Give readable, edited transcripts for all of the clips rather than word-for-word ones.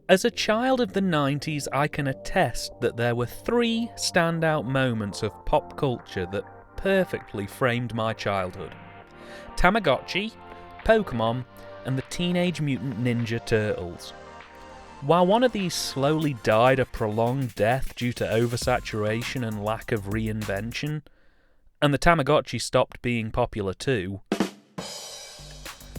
As a child of the 90s, I can attest that there were 3 standout moments of pop culture that perfectly framed my childhood. Tamagotchi, Pokemon, and the Teenage Mutant Ninja Turtles. While one of these slowly died a prolonged death due to oversaturation and lack of reinvention, and the Tamagotchi stopped being popular too,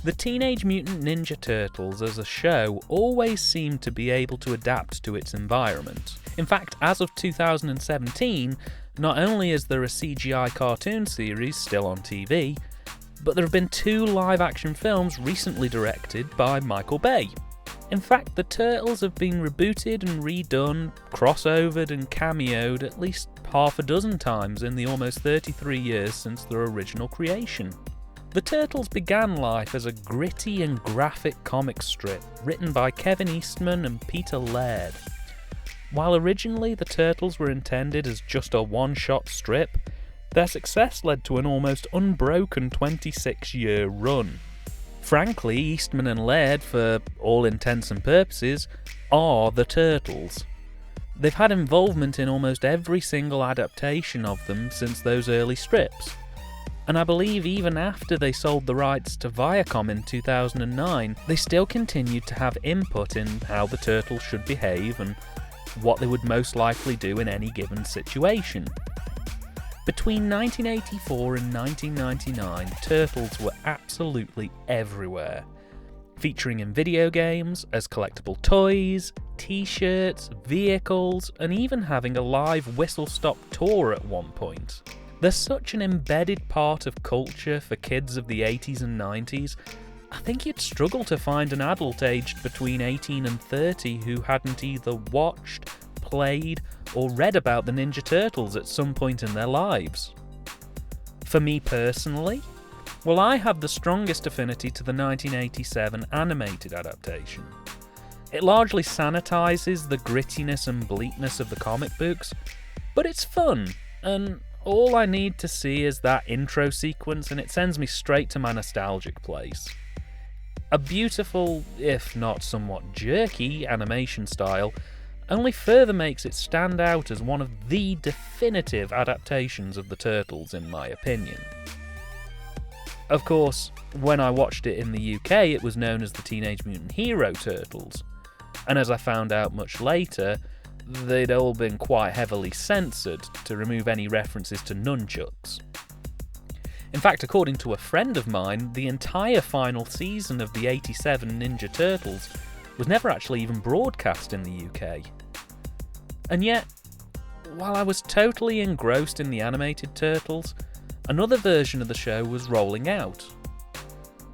the Teenage Mutant Ninja Turtles as a show always seemed to be able to adapt to its environment. In fact, as of 2017, not only is there a CGI cartoon series still on TV, but there have been 2 live-action films recently directed by Michael Bay. In fact, the Turtles have been rebooted and redone, crossovered and cameoed at least half a dozen times in the almost 33 years since their original creation. The Turtles began life as a gritty and graphic comic strip written by Kevin Eastman and Peter Laird. While originally the Turtles were intended as just a one-shot strip, their success led to an almost unbroken 26-year run. Frankly, Eastman and Laird, for all intents and purposes, are the Turtles. They've had involvement in almost every single adaptation of them since those early strips. And I believe even after they sold the rights to Viacom in 2009, they still continued to have input in how the Turtles should behave and what they would most likely do in any given situation. Between 1984 and 1999, Turtles were absolutely everywhere, featuring in video games, as collectible toys, t-shirts, vehicles, and even having a live whistle-stop tour at one point. They're such an embedded part of culture for kids of the 80s and 90s, I think you'd struggle to find an adult aged between 18 and 30 who hadn't either watched, played, or read about the Ninja Turtles at some point in their lives. For me personally, well, I have the strongest affinity to the 1987 animated adaptation. It largely sanitizes the grittiness and bleakness of the comic books, but it's fun, and all I need to see is that intro sequence and it sends me straight to my nostalgic place. A beautiful, if not somewhat jerky, animation style only further makes it stand out as one of the definitive adaptations of the Turtles, in my opinion. Of course, when I watched it in the UK, it was known as the Teenage Mutant Hero Turtles, and as I found out much later, they'd all been quite heavily censored to remove any references to nunchucks. In fact, according to a friend of mine, the entire final season of the 87 Ninja Turtles was never actually even broadcast in the UK. And yet, while I was totally engrossed in the animated Turtles, another version of the show was rolling out.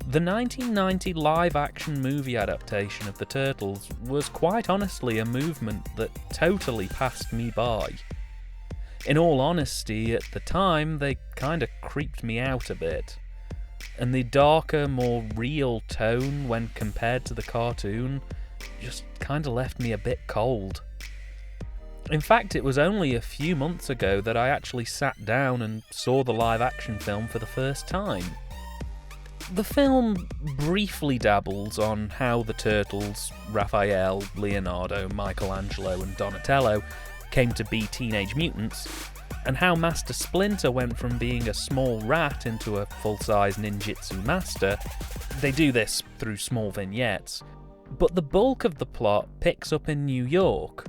The 1990 live-action movie adaptation of the Turtles was quite honestly a movement that totally passed me by. In all honesty, at the time, they kinda creeped me out a bit. And the darker, more real tone when compared to the cartoon just kinda left me a bit cold. In fact, it was only a few months ago that I actually sat down and saw the live-action film for the first time. The film briefly dabbles on how the Turtles, Raphael, Leonardo, Michelangelo and Donatello came to be teenage mutants, and how Master Splinter went from being a small rat into a full-size ninjutsu master. They do this through small vignettes, but the bulk of the plot picks up in New York,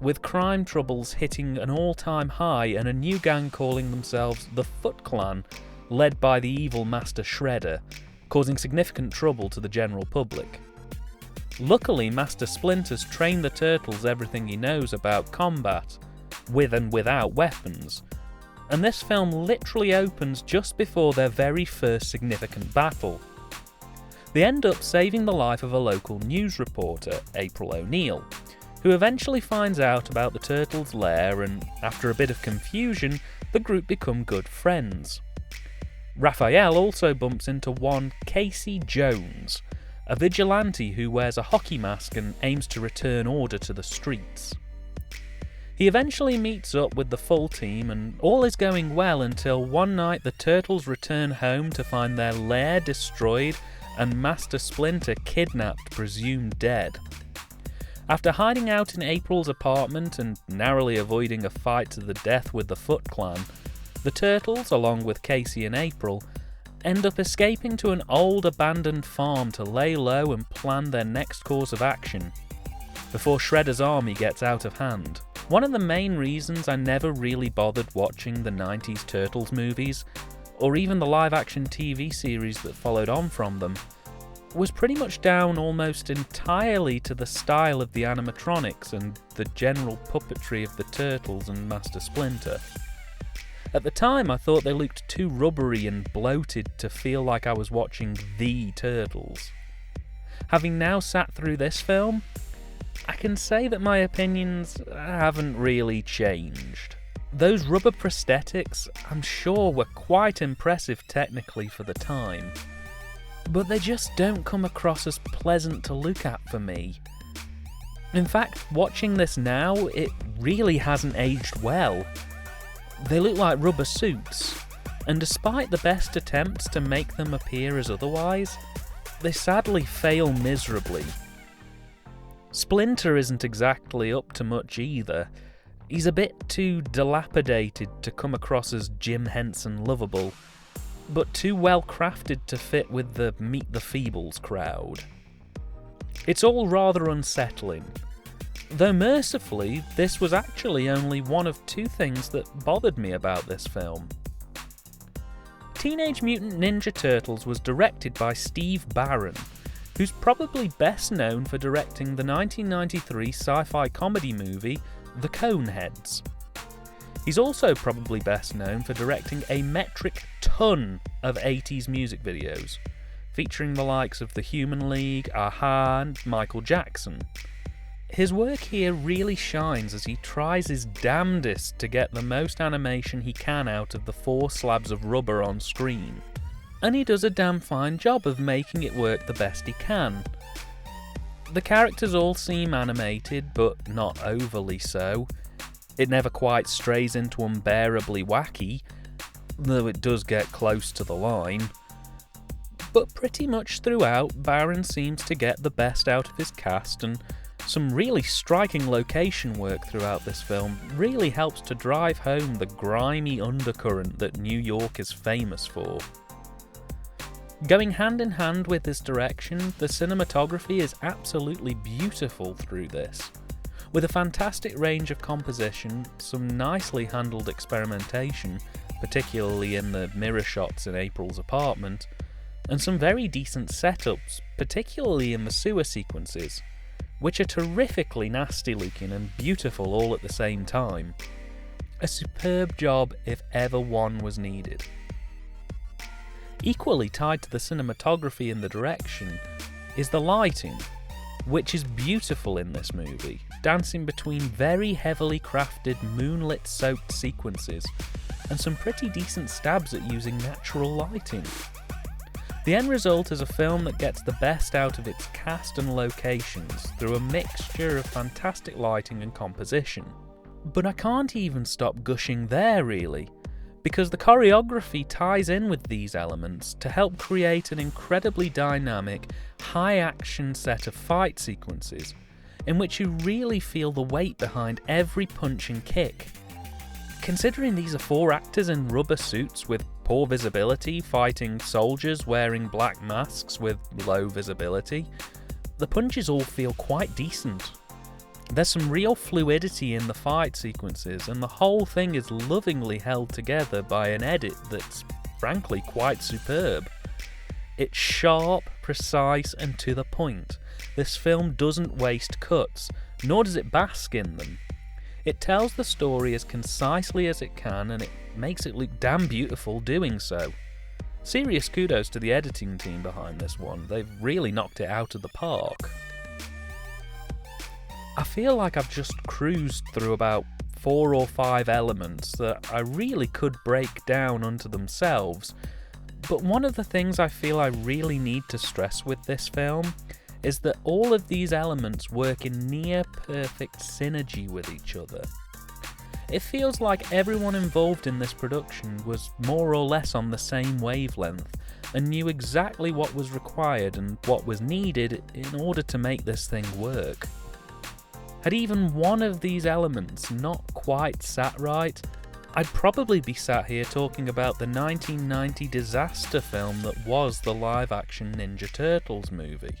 with crime troubles hitting an all-time high and a new gang calling themselves the Foot Clan, led by the evil Master Shredder, causing significant trouble to the general public. Luckily, Master Splinter's trained the Turtles everything he knows about combat, with and without weapons, and this film literally opens just before their very first significant battle. They end up saving the life of a local news reporter, April O'Neil, who eventually finds out about the Turtles' lair, and after a bit of confusion, the group become good friends. Raphael also bumps into one Casey Jones, a vigilante who wears a hockey mask and aims to return order to the streets. He eventually meets up with the full team, and all is going well until one night the Turtles return home to find their lair destroyed and Master Splinter kidnapped, presumed dead. After hiding out in April's apartment and narrowly avoiding a fight to the death with the Foot Clan, the Turtles, along with Casey and April, end up escaping to an old abandoned farm to lay low and plan their next course of action, before Shredder's army gets out of hand. One of the main reasons I never really bothered watching the 90s Turtles movies, or even the live-action TV series that followed on from them, was pretty much down almost entirely to the style of the animatronics and the general puppetry of the Turtles and Master Splinter. At the time, I thought they looked too rubbery and bloated to feel like I was watching the Turtles. Having now sat through this film, I can say that my opinions haven't really changed. Those rubber prosthetics, I'm sure, were quite impressive technically for the time, but they just don't come across as pleasant to look at for me. In fact, watching this now, it really hasn't aged well. They look like rubber suits, and despite the best attempts to make them appear as otherwise, they sadly fail miserably. Splinter isn't exactly up to much either. He's a bit too dilapidated to come across as Jim Henson lovable, but too well crafted to fit with the Meet the Feebles crowd. It's all rather unsettling, though mercifully this was actually only one of two things that bothered me about this film. Teenage Mutant Ninja Turtles was directed by Steve Barron, who's probably best known for directing the 1993 sci-fi comedy movie The Coneheads. He's also probably best known for directing a metric ton of 80s music videos, featuring the likes of The Human League, a-ha, and Michael Jackson. His work here really shines as he tries his damnedest to get the most animation he can out of the 4 slabs of rubber on screen, and he does a damn fine job of making it work the best he can. The characters all seem animated, but not overly so. It never quite strays into unbearably wacky, though it does get close to the line. But pretty much throughout, Barron seems to get the best out of his cast, and some really striking location work throughout this film really helps to drive home the grimy undercurrent that New York is famous for. Going hand in hand with this direction, the cinematography is absolutely beautiful through this, with a fantastic range of composition, some nicely handled experimentation, particularly in the mirror shots in April's apartment, and some very decent setups, particularly in the sewer sequences, which are terrifically nasty looking and beautiful all at the same time. A superb job if ever one was needed. Equally tied to the cinematography and the direction is the lighting, which is beautiful in this movie, dancing between very heavily crafted moonlit-soaked sequences and some pretty decent stabs at using natural lighting. The end result is a film that gets the best out of its cast and locations through a mixture of fantastic lighting and composition. But I can't even stop gushing there, really, because the choreography ties in with these elements to help create an incredibly dynamic, high-action set of fight sequences, in which you really feel the weight behind every punch and kick. Considering these are 4 actors in rubber suits with poor visibility fighting soldiers wearing black masks with low visibility, the punches all feel quite decent. There's some real fluidity in the fight sequences, and the whole thing is lovingly held together by an edit that's frankly quite superb. It's sharp, precise, and to the point. This film doesn't waste cuts, nor does it bask in them. It tells the story as concisely as it can, and it makes it look damn beautiful doing so. Serious kudos to the editing team behind this one, they've really knocked it out of the park. I feel like I've just cruised through about 4 or 5 elements that I really could break down unto themselves, but one of the things I feel I really need to stress with this film is that all of these elements work in near perfect synergy with each other. It feels like everyone involved in this production was more or less on the same wavelength and knew exactly what was required and what was needed in order to make this thing work. Had even one of these elements not quite sat right, I'd probably be sat here talking about the 1990 disaster film that was the live-action Ninja Turtles movie.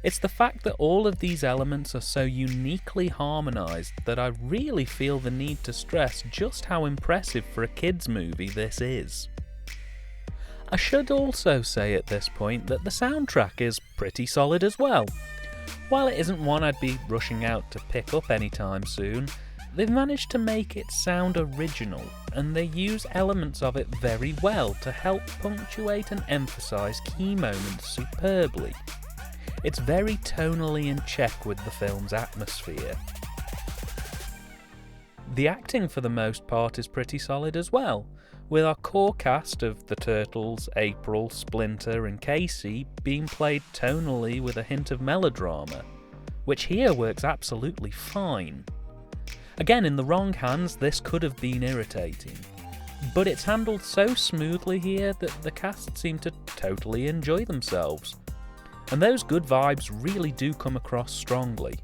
It's the fact that all of these elements are so uniquely harmonised that I really feel the need to stress just how impressive for a kids' movie this is. I should also say at this point that the soundtrack is pretty solid as well. While it isn't one I'd be rushing out to pick up anytime soon, they've managed to make it sound original, and they use elements of it very well to help punctuate and emphasise key moments superbly. It's very tonally in check with the film's atmosphere. The acting for the most part is pretty solid as well, with our core cast of the Turtles, April, Splinter and Casey being played tonally with a hint of melodrama, which here works absolutely fine. Again, in the wrong hands, this could have been irritating, but it's handled so smoothly here that the cast seem to totally enjoy themselves. And those good vibes really do come across strongly.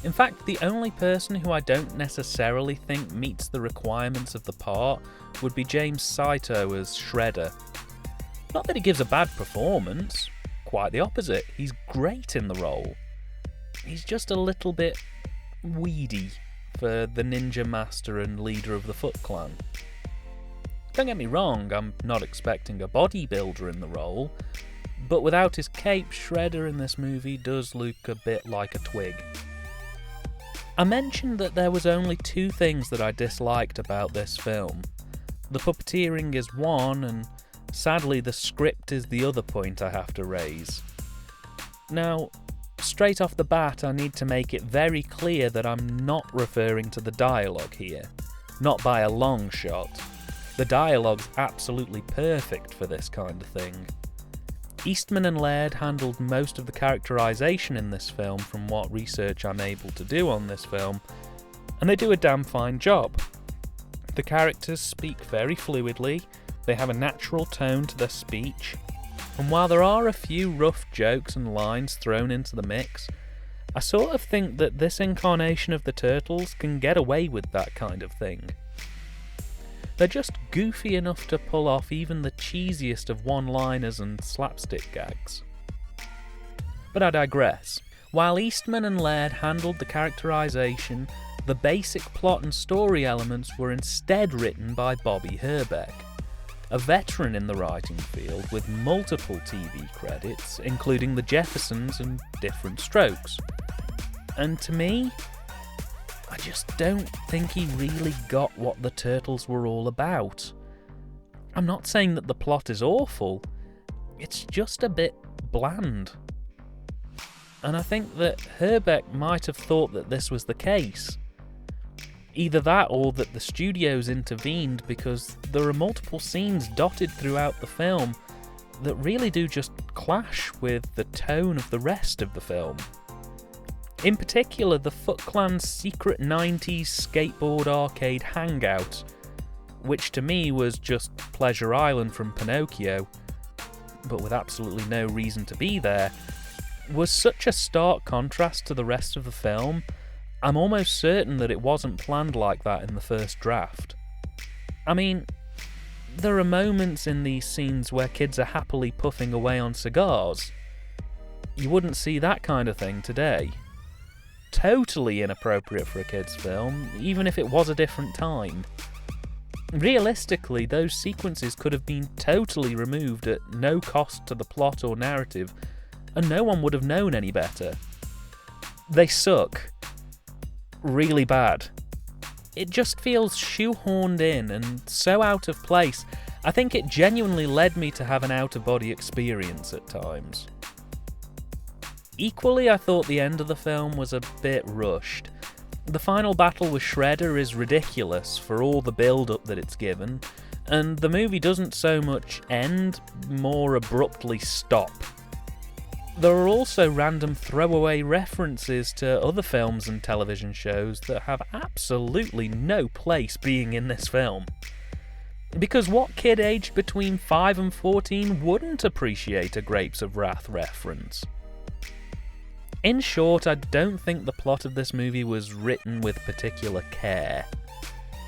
In fact, the only person who I don't necessarily think meets the requirements of the part would be James Saito as Shredder. Not that he gives a bad performance, quite the opposite, he's great in the role. He's just a little bit weedy for the ninja master and leader of the Foot Clan. Don't get me wrong, I'm not expecting a bodybuilder in the role, but without his cape, Shredder in this movie does look a bit like a twig. I mentioned that there was only two things that I disliked about this film. The puppeteering is one, and sadly the script is the other point I have to raise. Now, straight off the bat, I need to make it very clear that I'm not referring to the dialogue here, not by a long shot. The dialogue's absolutely perfect for this kind of thing. Eastman and Laird handled most of the characterisation in this film from what research I'm able to do on this film, and they do a damn fine job. The characters speak very fluidly, they have a natural tone to their speech, and while there are a few rough jokes and lines thrown into the mix, I sort of think that this incarnation of the Turtles can get away with that kind of thing. They're just goofy enough to pull off even the cheesiest of one-liners and slapstick gags. But I digress. While Eastman and Laird handled the characterisation, the basic plot and story elements were instead written by Bobby Herbeck, a veteran in the writing field with multiple TV credits, including The Jeffersons and Diff'rent Strokes. And to me, I just don't think he really got what the Turtles were all about. I'm not saying that the plot is awful, it's just a bit bland. And I think that Herbeck might have thought that this was the case. Either that or that the studios intervened, because there are multiple scenes dotted throughout the film that really do just clash with the tone of the rest of the film. In particular, the Foot Clan's secret 90s skateboard arcade hangout, which to me was just Pleasure Island from Pinocchio, but with absolutely no reason to be there, was such a stark contrast to the rest of the film. I'm almost certain that it wasn't planned like that in the first draft. I mean, there are moments in these scenes where kids are happily puffing away on cigars. You wouldn't see that kind of thing today. Totally inappropriate for a kids' film, even if it was a different time. Realistically, those sequences could have been totally removed at no cost to the plot or narrative, and no one would have known any better. They suck. Really bad. It just feels shoehorned in and so out of place. I think it genuinely led me to have an out-of-body experience at times. Equally, I thought the end of the film was a bit rushed. The final battle with Shredder is ridiculous for all the build-up that it's given, and the movie doesn't so much end, more abruptly stop. There are also random throwaway references to other films and television shows that have absolutely no place being in this film. Because what kid aged between 5 and 14 wouldn't appreciate a Grapes of Wrath reference? In short, I don't think the plot of this movie was written with particular care.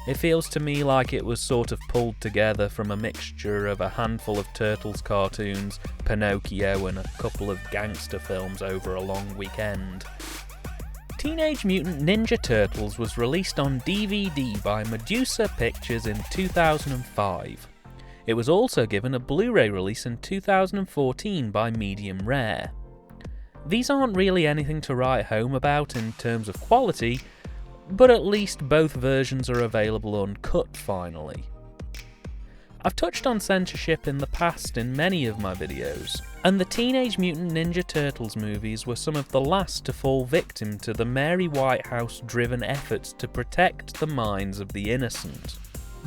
It feels to me like it was sort of pulled together from a mixture of a handful of Turtles cartoons, Pinocchio, and a couple of gangster films over a long weekend. Teenage Mutant Ninja Turtles was released on DVD by Medusa Pictures in 2005. It was also given a Blu-ray release in 2014 by Medium Rare. These aren't really anything to write home about in terms of quality, but at least both versions are available uncut finally. I've touched on censorship in the past in many of my videos, and the Teenage Mutant Ninja Turtles movies were some of the last to fall victim to the Mary Whitehouse-driven efforts to protect the minds of the innocent.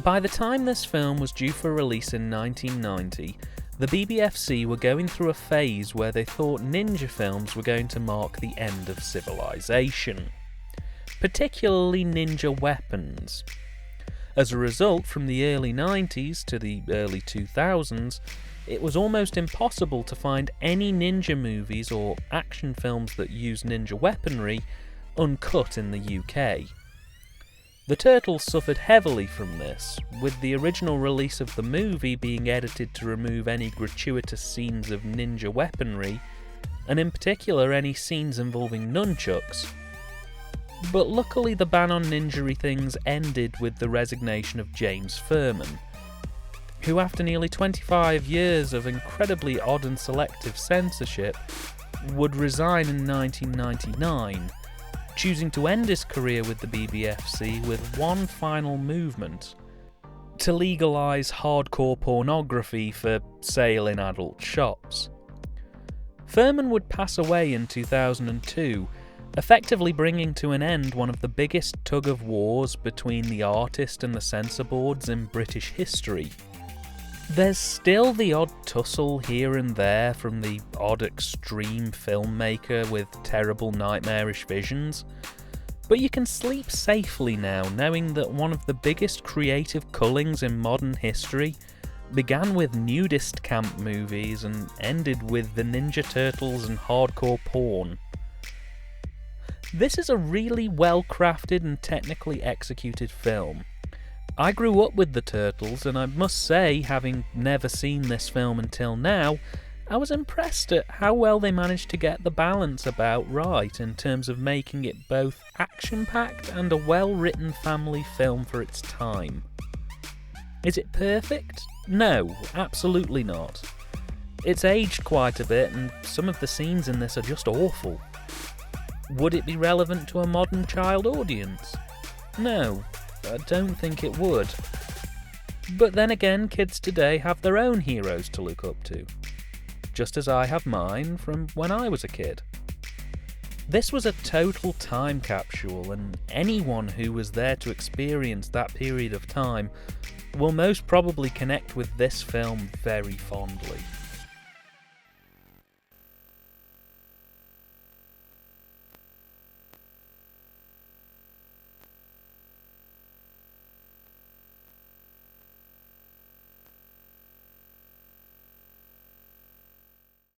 By the time this film was due for release in 1990, the BBFC were going through a phase where they thought ninja films were going to mark the end of civilization, particularly ninja weapons. As a result, from the early 90s to the early 2000s, it was almost impossible to find any ninja movies or action films that used ninja weaponry uncut in the UK. The Turtles suffered heavily from this, with the original release of the movie being edited to remove any gratuitous scenes of ninja weaponry, and in particular any scenes involving nunchucks. But luckily the ban on ninjery things ended with the resignation of James Furman, who after nearly 25 years of incredibly odd and selective censorship, would resign in 1999, choosing to end his career with the BBFC with one final movement: to legalise hardcore pornography for sale in adult shops. Furman would pass away in 2002, effectively bringing to an end one of the biggest tug-of-wars between the artist and the censor boards in British history. There's still the odd tussle here and there from the odd extreme filmmaker with terrible nightmarish visions, but you can sleep safely now knowing that one of the biggest creative cullings in modern history began with nudist camp movies and ended with the Ninja Turtles and hardcore porn. This is a really well-crafted and technically executed film. I grew up with the Turtles, and I must say, having never seen this film until now, I was impressed at how well they managed to get the balance about right in terms of making it both action-packed and a well-written family film for its time. Is it perfect? No, absolutely not. It's aged quite a bit, and some of the scenes in this are just awful. Would it be relevant to a modern child audience? No, I don't think it would. But then again, kids today have their own heroes to look up to, just as I have mine from when I was a kid. This was a total time capsule, and anyone who was there to experience that period of time will most probably connect with this film very fondly.